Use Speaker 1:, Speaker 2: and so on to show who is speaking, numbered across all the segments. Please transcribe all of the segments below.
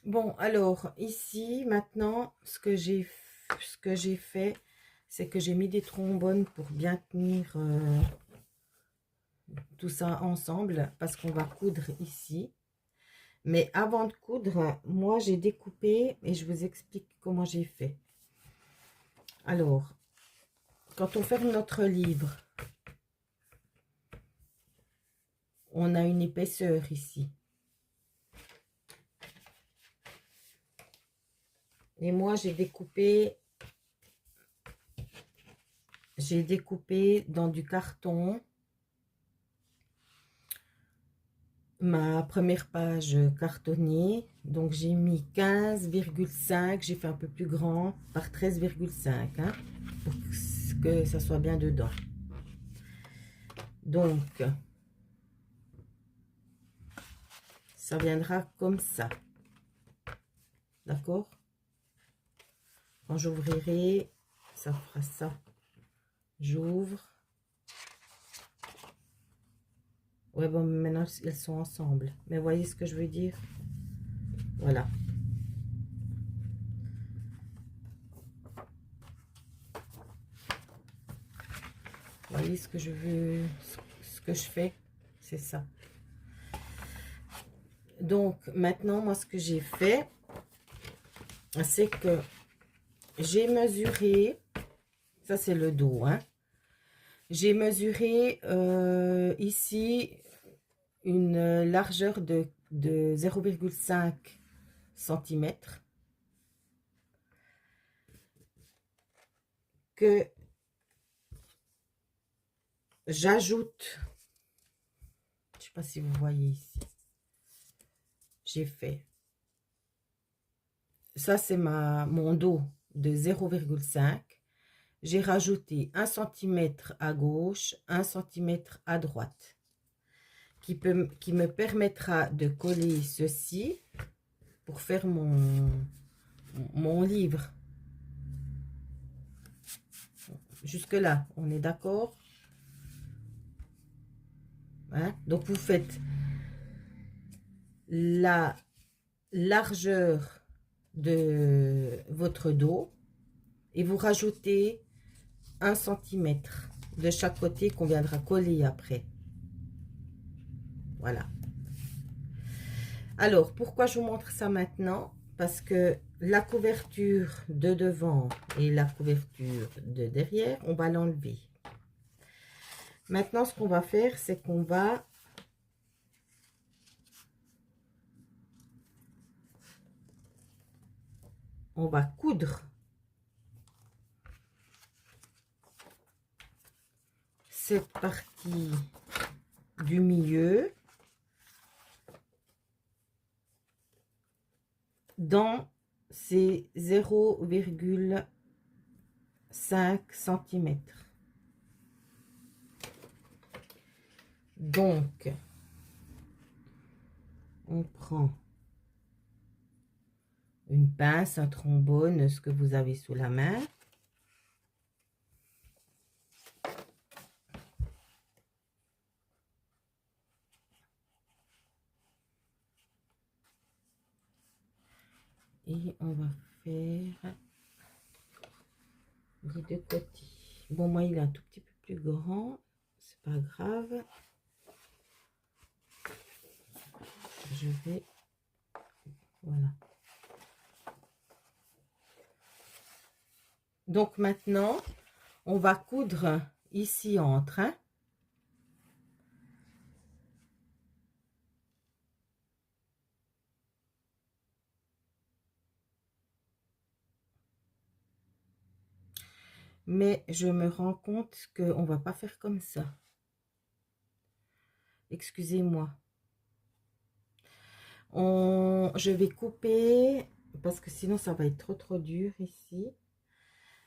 Speaker 1: Bon, alors, ici, maintenant, ce que j'ai fait, c'est que j'ai mis des trombones pour bien tenir tout ça ensemble, parce qu'on va coudre ici. Mais avant de coudre, moi, j'ai découpé et je vous explique comment j'ai fait. Alors, quand on ferme notre livre, on a une épaisseur ici. Et moi, j'ai découpé dans du carton ma première page cartonnée. Donc, j'ai mis 15,5. J'ai fait un peu plus grand par 13,5 hein, pour que ça soit bien dedans. Donc, ça viendra comme ça. D'accord? Quand j'ouvrirai, ça fera ça. J'ouvre. Ouais, bon, maintenant, elles sont ensemble. Mais voyez ce que je veux dire? Voilà. Voyez ce que je veux, ce que je fais, c'est ça. Donc, maintenant, moi, ce que j'ai fait, c'est que j'ai mesuré, ça c'est le dos, hein. J'ai mesuré ici une largeur de 0,5 cm que j'ajoute, je ne sais pas si vous voyez ici, j'ai fait, ça c'est mon dos de 0,5. J'ai rajouté 1 cm à gauche, 1 cm à droite, qui me permettra de coller ceci pour faire mon livre. Jusque là, on est d'accord, hein? Donc vous faites la largeur de votre dos et vous rajoutez 1 cm de chaque côté qu'on viendra coller après. Voilà. Alors, pourquoi je vous montre ça maintenant? Parce que la couverture de devant et la couverture de derrière, on va l'enlever. Maintenant, ce qu'on va faire, c'est qu'on va coudre cette partie du milieu dans ces 0,5 cm. Donc, on prend une pince, un trombone, ce que vous avez sous la main. Et on va faire les deux côtés. Bon, moi, il est un tout petit peu plus grand. C'est pas grave. Je vais... Voilà. Donc, maintenant, on va coudre ici entre, hein. Mais je me rends compte qu'on va pas faire comme ça. Excusez-moi. Je vais couper, parce que sinon ça va être trop dur ici.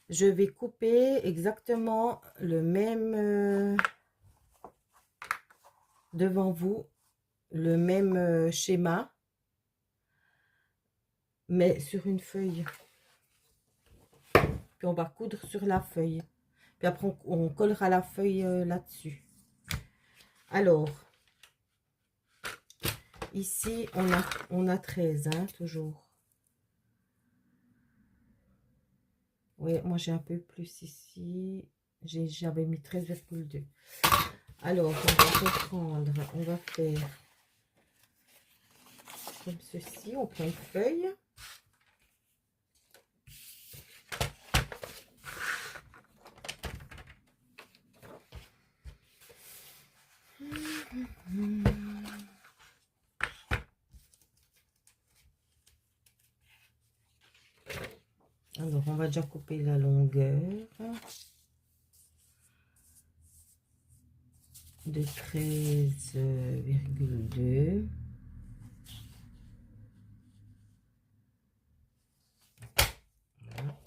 Speaker 1: Je vais couper exactement le même, devant vous, le même schéma, mais sur une feuille. Puis on va coudre sur la feuille. Puis après, on collera la feuille là-dessus. Alors, Ici, on a 13, hein, toujours. Oui, moi j'ai un peu plus ici. J'avais mis 13,2. Alors, on va reprendre, on va faire comme ceci. On prend une feuille. Alors, on va déjà couper la longueur de 13,2. Voilà.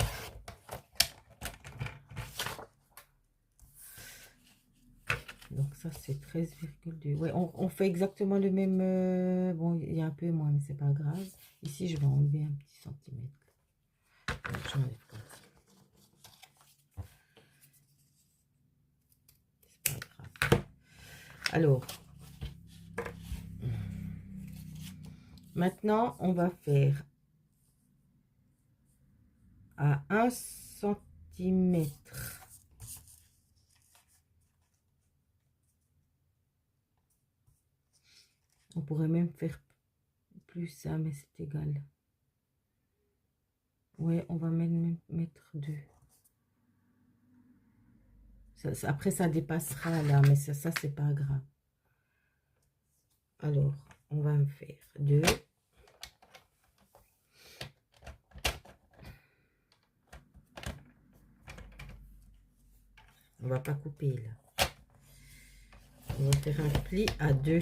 Speaker 1: Donc, ça, c'est 13,2. Ouais, on fait exactement le même. Bon, il y a un peu moins, mais c'est pas grave. Ici, je vais enlever un petit centimètre. J'enlève comme ça. C'est pas grave. Alors, maintenant, on va faire à 1 centimètre. On pourrait même faire plus ça, mais c'est égal. Ouais, on va même mettre 2. Après, ça dépassera là, mais ça c'est pas grave. Alors, on va me faire 2. On va pas couper là. On va faire un pli à 2.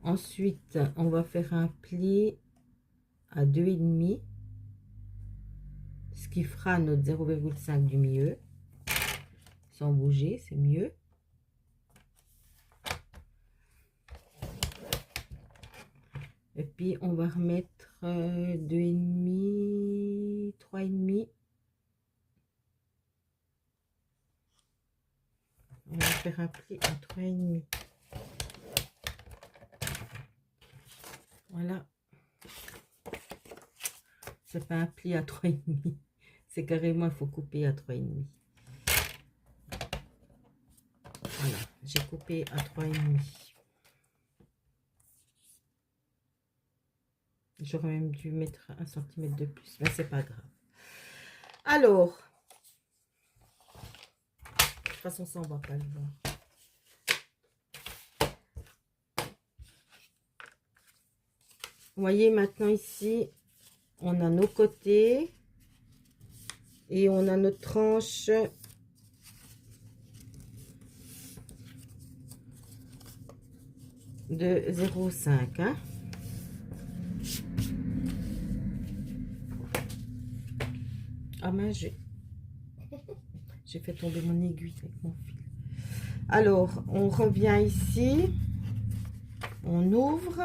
Speaker 1: Ensuite, on va faire un pli à 2,5. Ce qui fera notre 0,5 du milieu. Sans bouger, c'est mieux. Et puis, on va remettre 2,5, 3,5. On va faire un pli à 3,5. Voilà. Ça fait un pli à 3,5. C'est carrément, il faut couper à 3,5. Voilà, j'ai coupé à 3,5. J'aurais même dû mettre 1 cm de plus, mais c'est pas grave. Alors, de toute façon, ça, on va pas le voir. Vous voyez, maintenant ici, on a nos côtés et on a notre tranche de 0,5. Hein. Ah mince, j'ai fait tomber mon aiguille avec mon fil. Alors, on revient ici, on ouvre,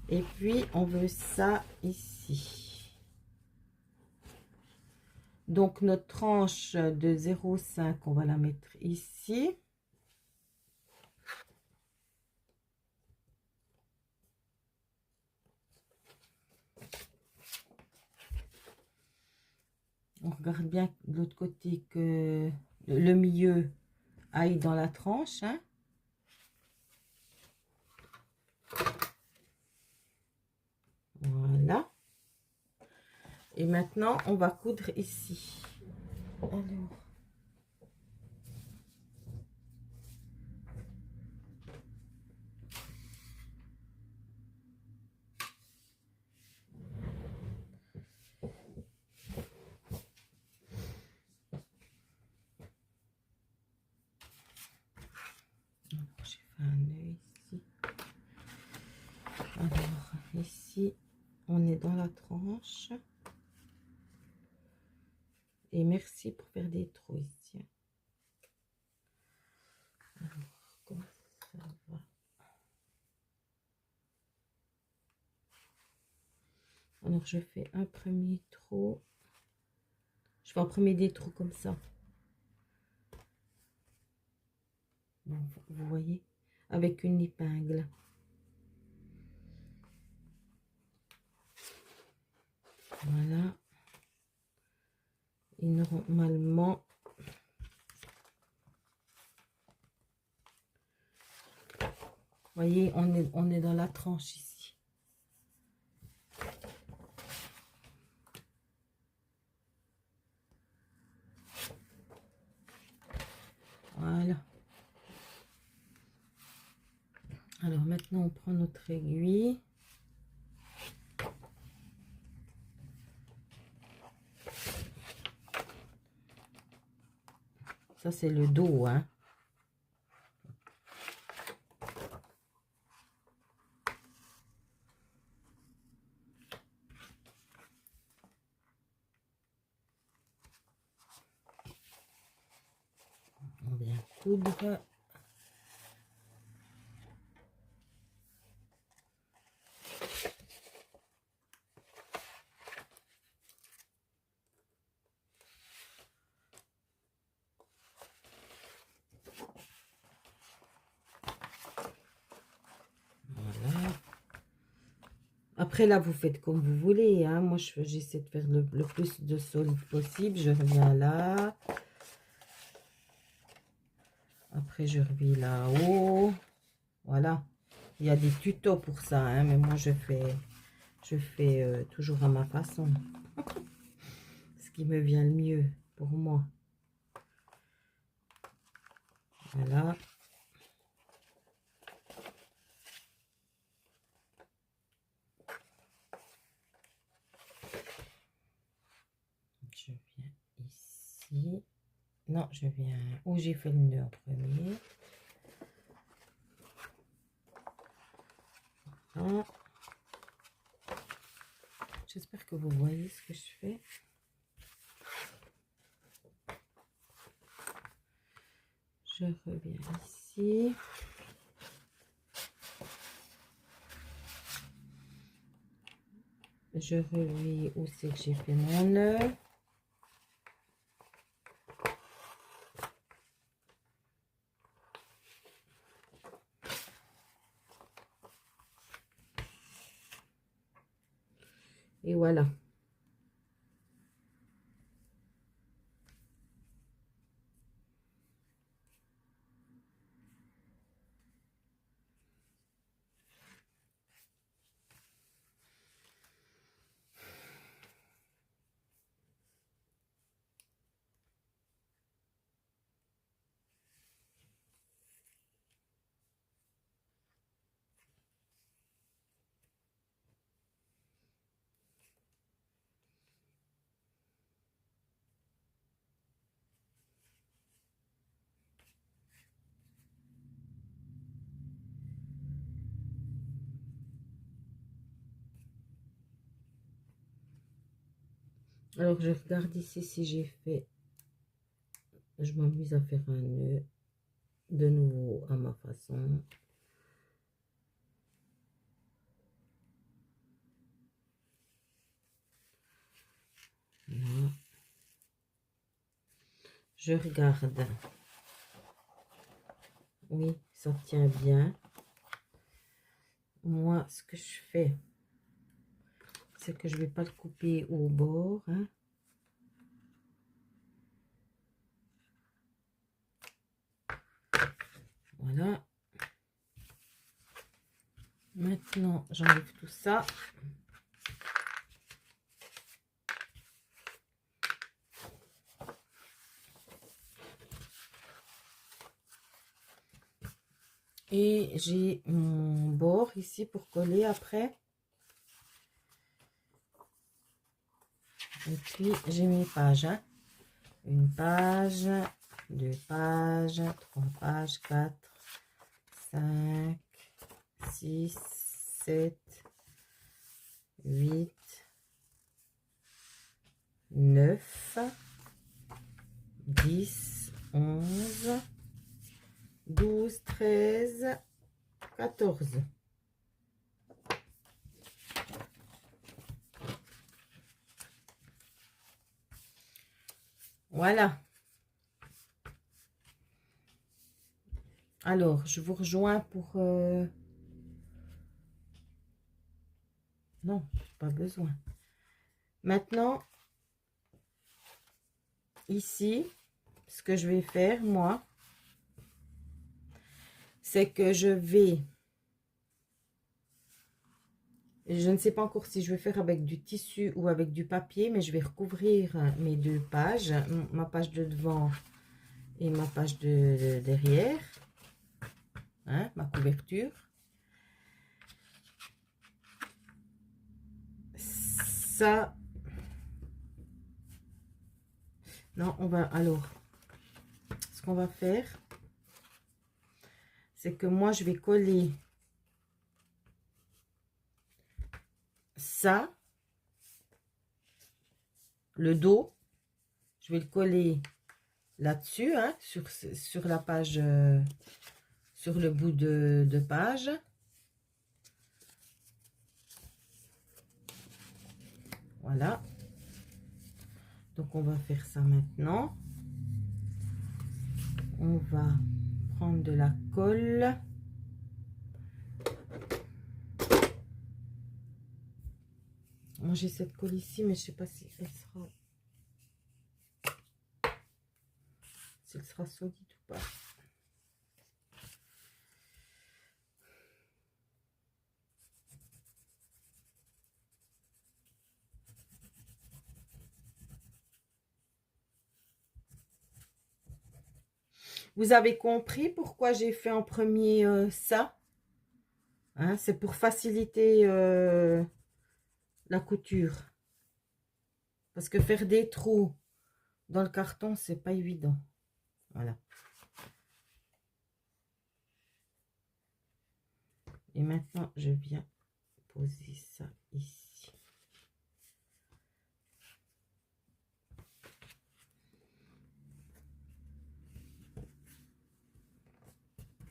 Speaker 1: et puis on veut ça ici. Donc, notre tranche de 0,5, on va la mettre ici. On regarde bien de l'autre côté que le milieu aille dans la tranche. Hein. Voilà. Et maintenant, on va coudre ici. Alors. J'ai fait un nœud ici. Alors, ici, on est dans la tranche. Et merci pour faire des trous ici. Alors, comment ça va? Alors, je fais un premier trou. Je fais un premier des trous comme ça. Bon, vous voyez? avec une épingle. Voilà. Et normalement, voyez, on est dans la tranche ici. Voilà. Alors maintenant, on prend notre aiguille. Ça, c'est le dos, hein. On vient coudre. Voilà. Après, là, vous faites comme vous voulez, hein. Moi, j'essaie de faire le plus de solide possible. Je reviens là. Après, je reviens là-haut. Voilà. Il y a des tutos pour ça, hein, mais moi, je fais toujours à ma façon. Ce qui me vient le mieux pour moi. Voilà. Je viens ici. Non, je viens où j'ai fait le nœud en premier. Voilà. J'espère que vous voyez ce que je fais. Je reviens ici. Je reviens où c'est que j'ai fait mon nœud. Et voilà. Alors, je regarde ici si j'ai fait... Je m'amuse à faire un nœud de nouveau à ma façon. Voilà. Je regarde. Oui, ça tient bien. Moi, ce que je fais, c'est que je vais pas le couper au bord, hein. Voilà. Maintenant, j'enlève tout ça. Et j'ai mon bord ici pour coller après. Et puis, j'ai mes pages, hein. Une page, 2 pages, 3 pages, 4, 5, 6, 7, 8, 9, 10, 11, 12, 13, 14. Voilà. Alors, je vous rejoins pour... Non, pas besoin. Maintenant, ici, ce que je vais faire, moi, c'est que je vais... Je ne sais pas encore si je vais faire avec du tissu ou avec du papier, mais je vais recouvrir mes deux pages, ma page de devant et ma page de derrière, hein, ma couverture. Ça, non, on va, alors, ce qu'on va faire, c'est que moi, je vais coller ça, le dos, je vais le coller là-dessus, hein, sur la page, sur le bout de page. Voilà. Donc, on va faire ça maintenant. On va prendre de la colle. Moi, j'ai cette colle ici, mais je sais pas si elle sera solide ou pas. Vous avez compris pourquoi j'ai fait en premier ça, hein, c'est pour faciliter la couture. Parce que faire des trous dans le carton, c'est pas évident. Voilà. Et maintenant, je viens poser ça ici.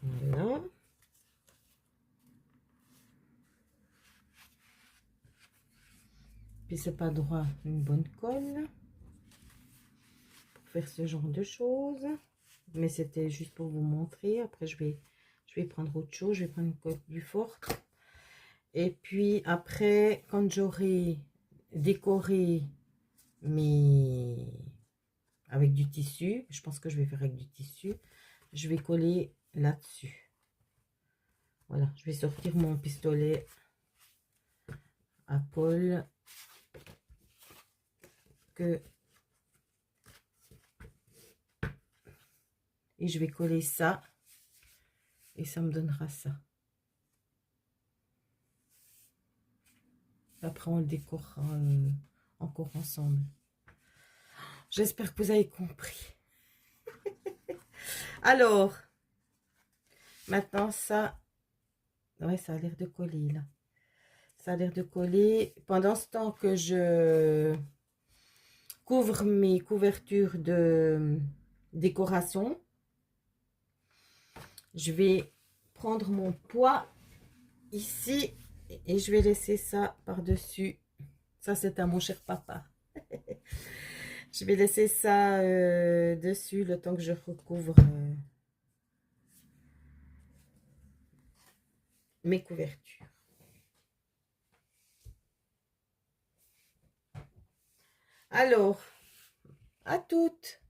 Speaker 1: Voilà. Puis c'est pas droit, une bonne colle pour faire ce genre de choses. Mais c'était juste pour vous montrer. Après, je vais prendre autre chose. Je vais prendre une colle plus forte. Et puis après, quand j'aurai décoré avec du tissu, je pense que je vais faire avec du tissu, je vais coller là-dessus. Voilà, je vais sortir mon pistolet à colle et je vais coller ça et ça me donnera ça. Après, on le décorera encore ensemble. J'espère que vous avez compris. Alors, maintenant ça, ouais, ça a l'air de coller là. Ça a l'air de coller. Pendant ce temps que je couvre mes couvertures de décoration, je vais prendre mon poids ici et je vais laisser ça par-dessus. Ça, c'est à mon cher papa. Je vais laisser ça dessus le temps que je recouvre mes couvertures. Alors, à toutes!